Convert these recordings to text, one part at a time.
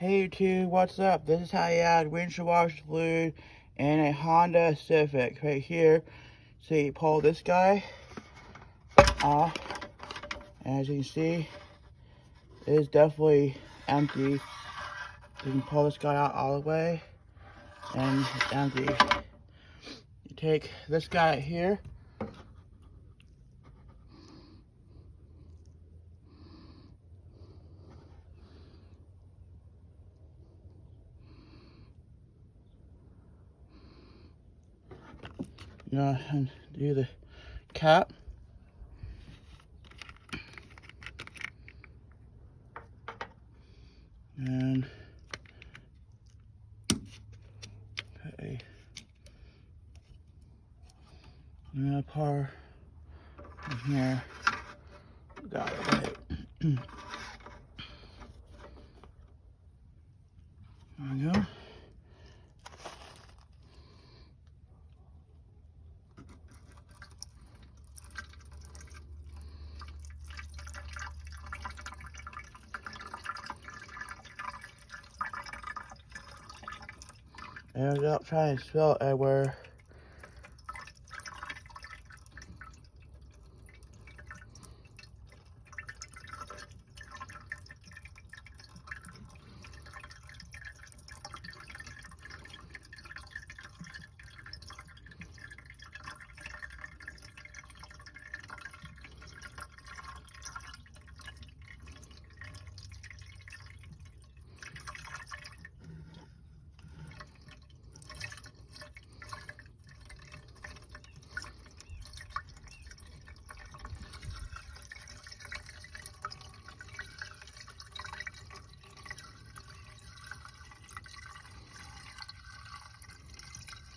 Hey YouTube, what's up? This is how you add windshield washer fluid in a Honda Civic right here. So you pull this guy off, and as you can see, it is definitely empty. You can pull this guy out all the way, and it's empty. You take this guy right here, and do the cap. And okay, I'm gonna pour in here. Got it right. There we go. And without trying to spill it everywhere.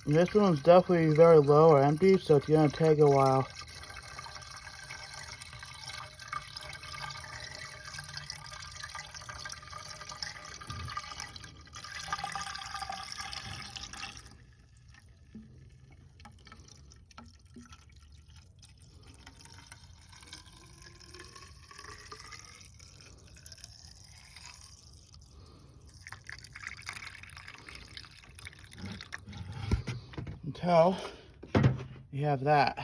This one's definitely very low or empty, so it's gonna take a while. Until you have that.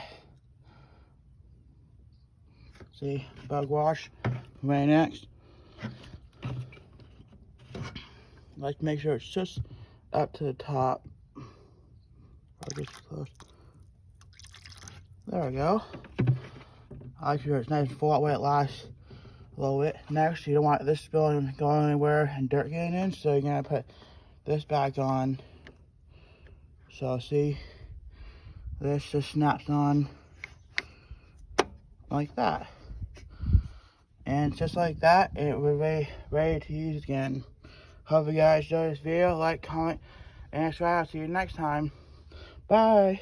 See, bug wash right next. Like to make sure it's just up to the top. There we go. I like sure it's nice and full that way it lasts a little bit. Next, you don't want this spilling going anywhere and dirt getting in, so you're gonna put this back on. So see, this just snaps on like that. And just like that, it will be ready to use again. Hope you guys enjoyed this video. Like, comment, and subscribe. See you next time. Bye.